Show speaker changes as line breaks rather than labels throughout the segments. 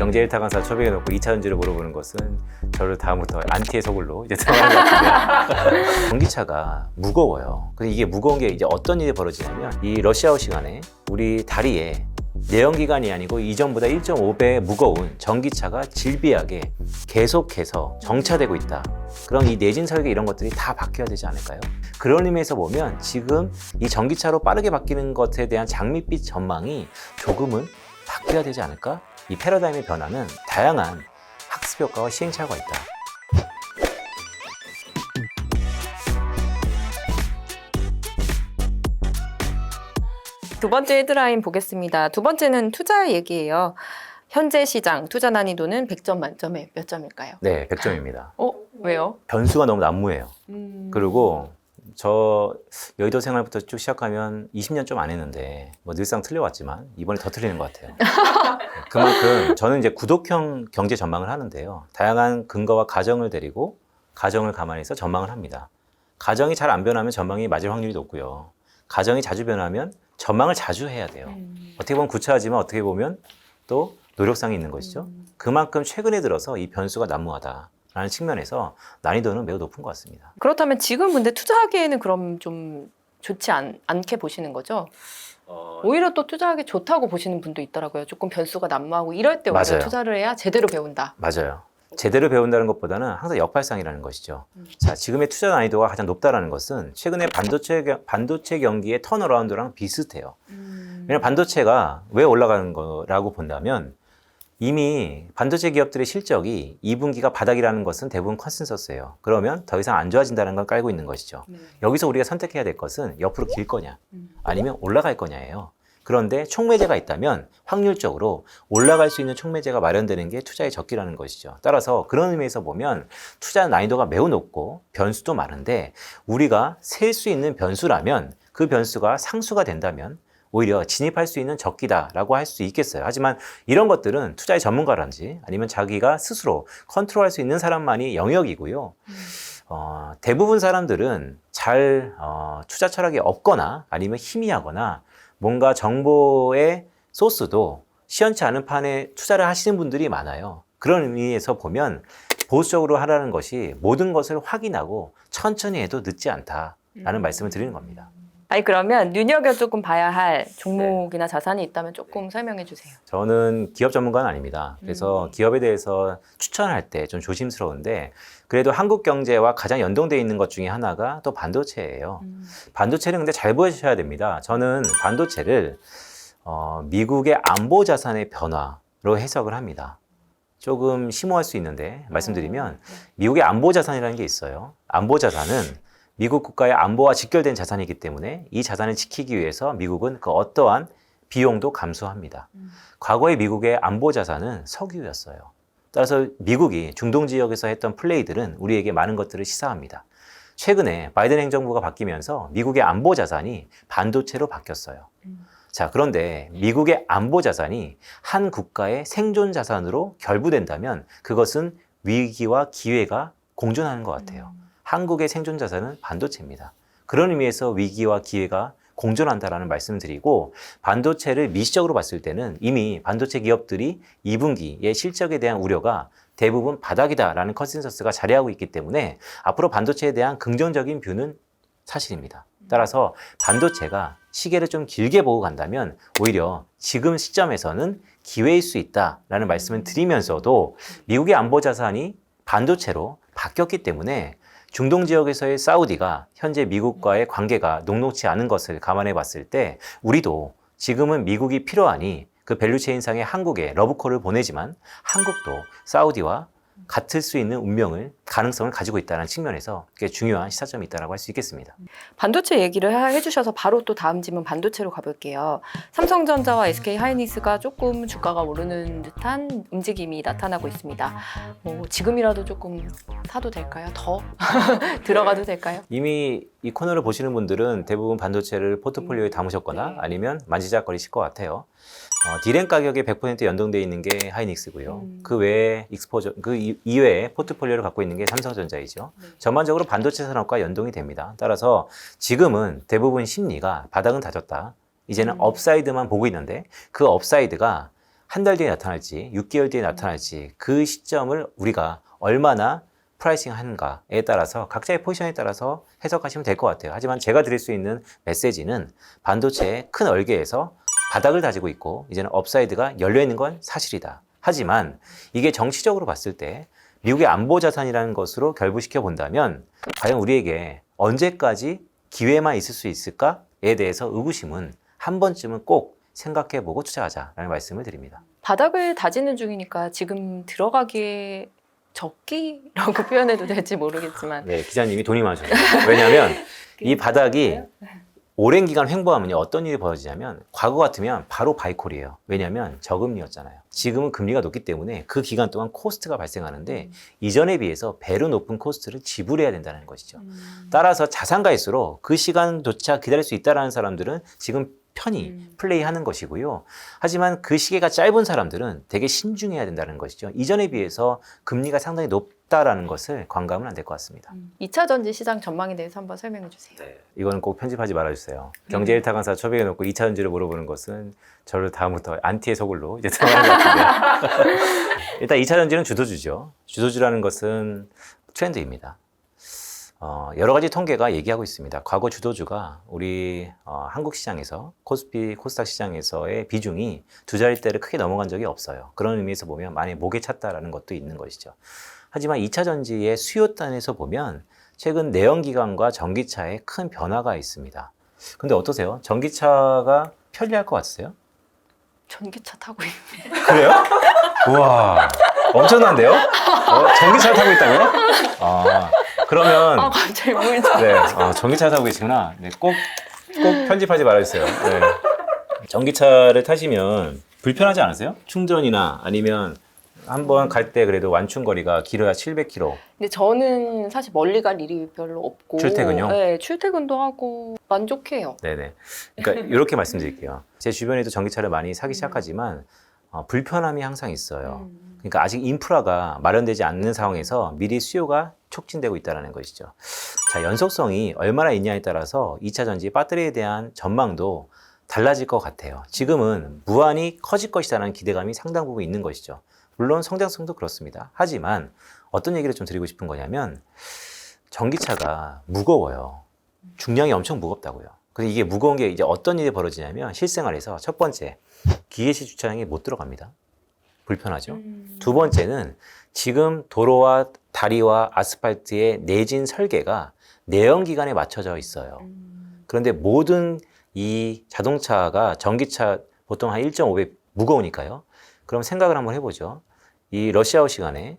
경제 일타 강사 초빙해 놓고 2차 전지를 물어보는 것은 저를 다음부터 안티의 소굴로 이제 들어가는 것 같은데 전기차가 무거워요. 근데 이게 무거운 게 이제 어떤 일이 벌어지냐면 이 러시아워 시간에 우리 다리에 내연기관이 아니고 이전보다 1.5배 무거운 전기차가 질비하게 계속해서 정차되고 있다. 그럼 이 내진 설계 이런 것들이 다 바뀌어야 되지 않을까요? 그런 의미에서 보면 지금 이 전기차로 빠르게 바뀌는 것에 대한 장밋빛 전망이 조금은 바뀌어야 되지 않을까? 이 패러다임의 변화는 다양한 학습 효과와 시행착오가 있다.
두 번째 헤드라인 보겠습니다. 두 번째는 투자 얘기예요. 현재 시장 투자 난이도는 100점 만점에 몇 점일까요?
네, 100점입니다.
왜요?
변수가 너무 난무해요. 그리고 저 여의도 생활부터 쭉 시작하면 20년 좀 안 했는데 뭐 늘상 틀려왔지만 이번에 더 틀리는 것 같아요. 그만큼 저는 이제 구독형 경제 전망을 하는데요. 다양한 근거와 가정을 데리고 가정을 감안해서 전망을 합니다. 가정이 잘 안 변하면 전망이 맞을 확률이 높고요. 가정이 자주 변하면 전망을 자주 해야 돼요. 어떻게 보면 구차하지만 어떻게 보면 또 노력상이 있는 것이죠. 그만큼 최근에 들어서 이 변수가 난무하다라는 측면에서 난이도는 매우 높은 것 같습니다.
그렇다면 지금 근데 투자하기에는 그럼 좀 좋지 않게 보시는 거죠? 오히려 또 투자하기 좋다고 보시는 분도 있더라고요. 조금 변수가 난무하고 이럴 때 오히려
맞아요.
투자를 해야 제대로 배운다.
맞아요. 제대로 배운다는 것보다는 항상 역발상이라는 것이죠. 자, 지금의 투자 난이도가 가장 높다는 것은 최근에 반도체 경기의 턴어라운드랑 비슷해요. 왜냐하면 반도체가 왜 올라가는 거라고 본다면 이미 반도체 기업들의 실적이 2분기가 바닥이라는 것은 대부분 컨센서스예요. 그러면 더 이상 안 좋아진다는 걸 깔고 있는 것이죠. 여기서 우리가 선택해야 될 것은 옆으로 길 거냐 아니면 올라갈 거냐예요. 그런데 촉매제가 있다면 확률적으로 올라갈 수 있는 촉매제가 마련되는 게 투자의 적기라는 것이죠. 따라서 그런 의미에서 보면 투자 난이도가 매우 높고 변수도 많은데 우리가 셀 수 있는 변수라면 그 변수가 상수가 된다면 오히려 진입할 수 있는 적기다라고 할 수 있겠어요. 하지만 이런 것들은 투자의 전문가라든지 아니면 자기가 스스로 컨트롤할 수 있는 사람만이 영역이고요. 대부분 사람들은 잘 투자 철학이 없거나 아니면 희미하거나 뭔가 정보의 소스도 시원치 않은 판에 투자를 하시는 분들이 많아요. 그런 의미에서 보면 보수적으로 하라는 것이 모든 것을 확인하고 천천히 해도 늦지 않다라는 말씀을 드리는 겁니다.
아니 그러면 눈여겨 조금 봐야 할 종목이나 자산이 있다면 조금 설명해 주세요.
저는 기업 전문가는 아닙니다. 그래서 기업에 대해서 추천할 때 좀 조심스러운데 그래도 한국 경제와 가장 연동되어 있는 것 중에 하나가 또 반도체예요. 반도체는 근데 잘 보셔야 됩니다. 저는 반도체를 미국의 안보 자산의 변화로 해석을 합니다. 조금 심오할 수 있는데 말씀드리면 미국의 안보 자산이라는 게 있어요. 안보 자산은 미국 국가의 안보와 직결된 자산이기 때문에 이 자산을 지키기 위해서 미국은 그 어떠한 비용도 감수합니다. 과거의 미국의 안보 자산은 석유였어요. 따라서 미국이 중동 지역에서 했던 플레이들은 우리에게 많은 것들을 시사합니다. 최근에 바이든 행정부가 바뀌면서 미국의 안보 자산이 반도체로 바뀌었어요. 자, 그런데 미국의 안보 자산이 한 국가의 생존 자산으로 결부된다면 그것은 위기와 기회가 공존하는 것 같아요. 한국의 생존 자산은 반도체입니다. 그런 의미에서 위기와 기회가 공존한다라는 말씀을 드리고 반도체를 미시적으로 봤을 때는 이미 반도체 기업들이 2분기의 실적에 대한 우려가 대부분 바닥이다라는 컨센서스가 자리하고 있기 때문에 앞으로 반도체에 대한 긍정적인 뷰는 사실입니다. 따라서 반도체가 시계를 좀 길게 보고 간다면 오히려 지금 시점에서는 기회일 수 있다라는 말씀을 드리면서도 미국의 안보 자산이 반도체로 바뀌었기 때문에 중동 지역에서의 사우디가 현재 미국과의 관계가 녹록지 않은 것을 감안해 봤을 때 우리도 지금은 미국이 필요하니 그 밸류체인상의 한국에 러브콜을 보내지만 한국도 사우디와 같을 수 있는 가능성을 가지고 있다는 측면에서 꽤 중요한 시사점이 있다고 할 수 있겠습니다.
반도체 얘기를 해주셔서 바로 또 다음 질문 반도체로 가볼게요. 삼성전자와 SK하이닉스가 조금 주가가 오르는 듯한 움직임이 나타나고 있습니다. 지금이라도 조금 사도 될까요? 더 들어가도 될까요?
이미 이 코너를 보시는 분들은 대부분 반도체를 포트폴리오에 담으셨거나 아니면 만지작거리실 것 같아요. 디램 가격에 100% 연동되어 있는 게 하이닉스고요. 그 외에 이외에 포트폴리오를 갖고 있는 게 삼성전자이죠. 전반적으로 반도체 산업과 연동이 됩니다. 따라서 지금은 대부분 심리가 바닥은 다졌다. 이제는 업사이드만 보고 있는데 그 업사이드가 한 달 뒤에 나타날지 6개월 뒤에 나타날지 그 시점을 우리가 얼마나 프라이싱 하는가에 따라서 각자의 포지션에 따라서 해석하시면 될 것 같아요. 하지만 제가 드릴 수 있는 메시지는 반도체의 큰 얼개에서 바닥을 다지고 있고 이제는 업사이드가 열려 있는 건 사실이다. 하지만 이게 정치적으로 봤을 때 미국의 안보 자산이라는 것으로 결부시켜 본다면 과연 우리에게 언제까지 기회만 있을 수 있을까에 대해서 의구심은 한 번쯤은 꼭 생각해보고 투자하자라는 말씀을 드립니다.
바닥을 다지는 중이니까 지금 들어가기에 적기라고 표현해도 될지 모르겠지만
네, 기자님이 돈이 많으셨어요. 왜냐하면 이 바닥이 오랜 기간 횡보하면 어떤 일이 벌어지냐면 과거 같으면 바로 바이콜이에요. 왜냐하면 저금리였잖아요. 지금은 금리가 높기 때문에 그 기간 동안 코스트가 발생하는데 이전에 비해서 배로 높은 코스트를 지불해야 된다는 것이죠. 따라서 자산가일수록 그 시간조차 기다릴 수 있다는 사람들은 지금 편히 플레이하는 것이고요. 하지만 그 시기가 짧은 사람들은 되게 신중해야 된다는 것이죠. 이전에 비해서 금리가 상당히 높다라는 것을 관감은 안 될 것 같습니다.
2차 전지 시장 전망에 대해서 한번 설명해 주세요.
네. 이거는 꼭 편집하지 말아주세요. 경제 일타 강사 초백에 놓고 2차 전지를 물어보는 것은 저를 다음부터 안티의 소굴로 이제 들어가는 것 같은데 일단 2차 전지는 주도주죠. 주도주라는 것은 트렌드입니다. 여러 가지 통계가 얘기하고 있습니다. 과거 주도주가 우리 한국 시장에서 코스피, 코스닥 시장에서의 비중이 두 자릿대를 크게 넘어간 적이 없어요. 그런 의미에서 보면 많이 목에 찼다라는 것도 있는 것이죠. 하지만 2차 전지의 수요단에서 보면 최근 내연기관과 전기차에 큰 변화가 있습니다. 근데 어떠세요? 전기차가 편리할 것 같으세요?
전기차 타고 있는.
그래요? 우와, 엄청난데요? 전기차를 타고 있다고요? 그러면
갑자기 물 좀.
네, 전기차 타고 계시구나. 네, 꼭 편집하지 말아주세요. 네. 전기차를 타시면 불편하지 않으세요? 충전이나 아니면 한번 갈 때 그래도 완충 거리가 길어야 700km.
근데 저는 사실 멀리 갈 일이 별로 없고
출퇴근요?
네, 출퇴근도 하고 만족해요.
네네. 그러니까 이렇게 말씀드릴게요. 제 주변에도 전기차를 많이 사기 시작하지만 불편함이 항상 있어요. 그러니까 아직 인프라가 마련되지 않는 상황에서 미리 수요가 촉진되고 있다는 것이죠. 자, 연속성이 얼마나 있냐에 따라서 2차 전지 배터리에 대한 전망도 달라질 것 같아요. 지금은 무한히 커질 것이라는 기대감이 상당 부분 있는 것이죠. 물론 성장성도 그렇습니다. 하지만 어떤 얘기를 좀 드리고 싶은 거냐면 전기차가 무거워요. 중량이 엄청 무겁다고요. 근데 이게 무거운 게 이제 어떤 일이 벌어지냐면 실생활에서 첫 번째, 기계식 주차장에 못 들어갑니다. 불편하죠. 두 번째는 지금 도로와 다리와 아스팔트의 내진 설계가 내연기관에 맞춰져 있어요. 그런데 모든 이 자동차가 전기차 보통 한 1.5배 무거우니까요. 그럼 생각을 한번 해보죠. 이 러시아워 시간에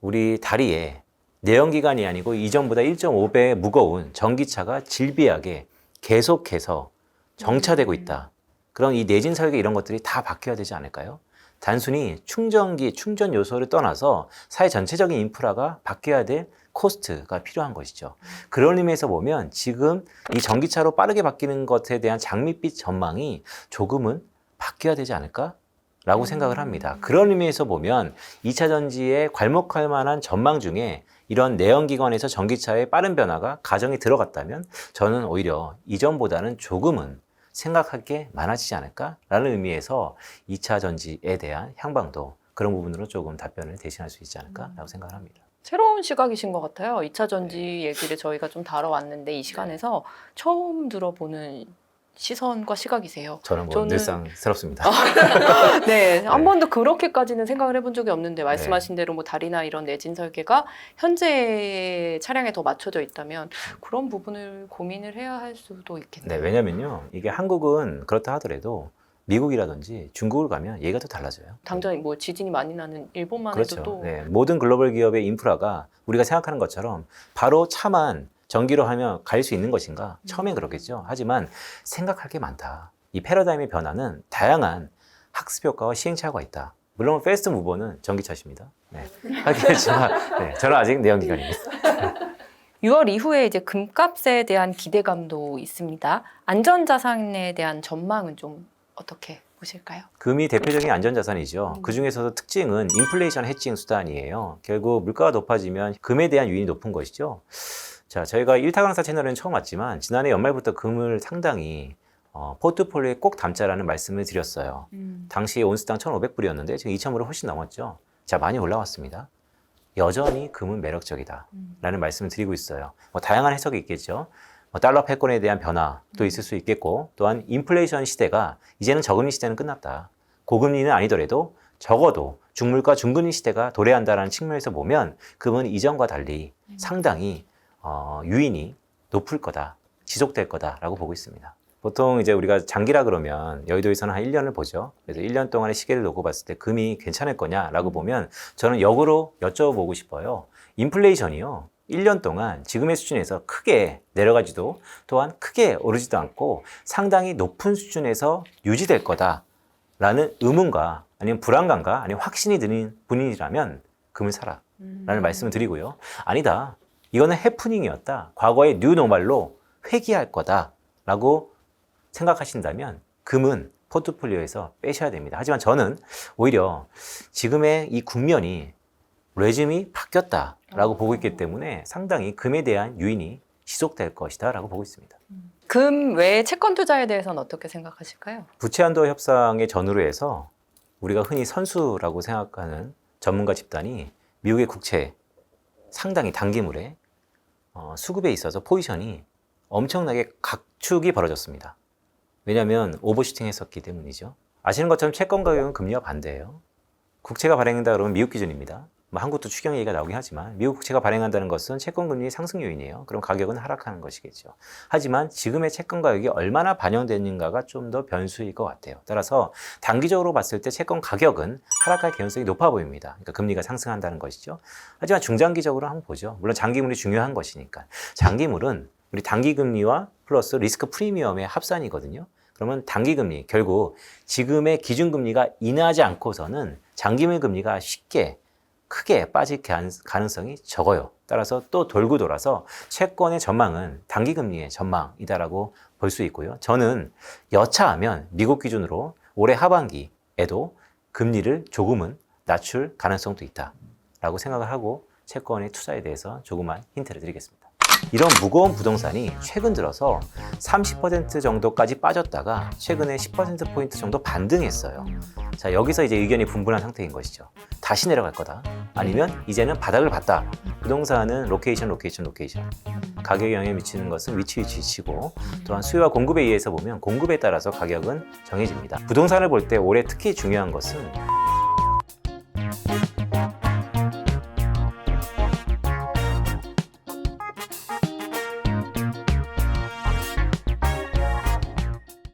우리 다리에 내연기관이 아니고 이전보다 1.5배 무거운 전기차가 질비하게 계속해서 정차되고 있다. 그럼 이 내진 설계 이런 것들이 다 바뀌어야 되지 않을까요? 단순히 충전기, 충전 요소를 떠나서 사회 전체적인 인프라가 바뀌어야 될 코스트가 필요한 것이죠. 그런 의미에서 보면 지금 이 전기차로 빠르게 바뀌는 것에 대한 장밋빛 전망이 조금은 바뀌어야 되지 않을까? 라고 생각을 합니다. 그런 의미에서 보면 2차 전지에 괄목할 만한 전망 중에 이런 내연기관에서 전기차의 빠른 변화가 가정에 들어갔다면 저는 오히려 이전보다는 조금은 생각할 게 많아지지 않을까라는 의미에서 2차 전지에 대한 향방도 그런 부분으로 조금 답변을 대신할 수 있지 않을까라고 생각을 합니다.
새로운 시각이신 것 같아요. 2차 전지 얘기를 저희가 좀 다뤄왔는데 이 시간에서 처음 들어보는 시선과 시각이세요.
저는 늘상 새롭습니다.
네, 한 번도 그렇게까지는 생각을 해본 적이 없는데 말씀하신 대로 뭐 다리나 이런 내진 설계가 현재 차량에 더 맞춰져 있다면 그런 부분을 고민을 해야 할 수도 있겠네요.
네, 왜냐면요. 이게 한국은 그렇다 하더라도 미국이라든지 중국을 가면 얘기가 또 달라져요.
당장 뭐 지진이 많이 나는 일본만
그렇죠.
해도 또
네, 모든 글로벌 기업의 인프라가 우리가 생각하는 것처럼 바로 차만 전기로 하면 갈 수 있는 것인가? 처음엔 그렇겠죠. 하지만 생각할 게 많다. 이 패러다임의 변화는 다양한 학습 효과와 시행착오가 있다. 물론 패스트 무버는 전기차십니다. 네. 하겠지만 네, 저는 아직 내연기관입니다.
6월 이후에 이제 금값에 대한 기대감도 있습니다. 안전자산에 대한 전망은 좀 어떻게 보실까요?
금이 대표적인 안전자산이죠. 그 중에서도 특징은 인플레이션 해칭 수단이에요. 결국 물가가 높아지면 금에 대한 유인이 높은 것이죠. 자, 저희가 일타 강사 채널에는 처음 왔지만 지난해 연말부터 금을 상당히 포트폴리오에 꼭 담자라는 말씀을 드렸어요. 당시 온스당 1,500불이었는데 지금 2,000불을 훨씬 넘었죠. 자, 많이 올라왔습니다. 여전히 금은 매력적이다 라는 말씀을 드리고 있어요. 다양한 해석이 있겠죠. 달러 패권에 대한 변화도 있을 수 있겠고, 또한 인플레이션 시대가 이제는 저금리 시대는 끝났다. 고금리는 아니더라도 적어도 중물가 중금리 시대가 도래한다는 측면에서 보면 금은 이전과 달리 상당히 유인이 높을 거다, 지속될 거다라고 보고 있습니다. 보통 이제 우리가 장기라 그러면 여의도에서는 한 1년을 보죠. 그래서 1년 동안의 시계를 놓고 봤을 때 금이 괜찮을 거냐라고 보면 저는 역으로 여쭤보고 싶어요. 인플레이션이요, 1년 동안 지금의 수준에서 크게 내려가지도 또한 크게 오르지도 않고 상당히 높은 수준에서 유지될 거다라는 의문과 아니면 불안감과 아니면 확신이 드는 분이라면 금을 사라 라는 말씀을 드리고요. 아니다, 이거는 해프닝이었다, 과거의 뉴노멀로 회귀할 거다 라고 생각하신다면 금은 포트폴리오에서 빼셔야 됩니다. 하지만 저는 오히려 지금의 이 국면이 레짐이 바뀌었다라고 보고 있기 때문에 상당히 금에 대한 유인이 지속될 것이다 라고 보고 있습니다.
금 외에 채권 투자에 대해서는 어떻게 생각하실까요?
부채한도 협상의 전후로 해서 우리가 흔히 선수라고 생각하는 전문가 집단이 미국의 국채 상당히 단기물에 수급에 있어서 포지션이 엄청나게 각축이 벌어졌습니다. 왜냐하면 오버슈팅 했었기 때문이죠. 아시는 것처럼 채권 가격은 금리와 반대예요. 국채가 발행한다 그러면 미국 기준입니다. 한국도 추경 얘기가 나오긴 하지만 미국 국채가 발행한다는 것은 채권 금리 상승 요인이에요. 그럼 가격은 하락하는 것이겠죠. 하지만 지금의 채권 가격이 얼마나 반영되는가가 좀 더 변수일 것 같아요. 따라서 단기적으로 봤을 때 채권 가격은 하락할 개연성이 높아 보입니다. 그러니까 금리가 상승한다는 것이죠. 하지만 중장기적으로 한번 보죠. 물론 장기물이 중요한 것이니까. 장기물은 우리 단기 금리와 플러스 리스크 프리미엄의 합산이거든요. 그러면 단기 금리, 결국 지금의 기준 금리가 인하하지 않고서는 장기물 금리가 쉽게 크게 빠질 가능성이 적어요. 따라서 또 돌고 돌아서 채권의 전망은 단기 금리의 전망이다라고 볼 수 있고요. 저는 여차하면 미국 기준으로 올해 하반기에도 금리를 조금은 낮출 가능성도 있다라고 생각을 하고 채권의 투자에 대해서 조그만 힌트를 드리겠습니다. 이런 무거운 부동산이 최근 들어서 30% 정도까지 빠졌다가 최근에 10%포인트 정도 반등했어요. 자, 여기서 이제 의견이 분분한 상태인 것이죠. 다시 내려갈 거다, 아니면 이제는 바닥을 봤다. 부동산은 로케이션. 가격에 영향을 미치는 것은 위치고, 또한 수요와 공급에 의해서 보면 공급에 따라서 가격은 정해집니다. 부동산을 볼 때 올해 특히 중요한 것은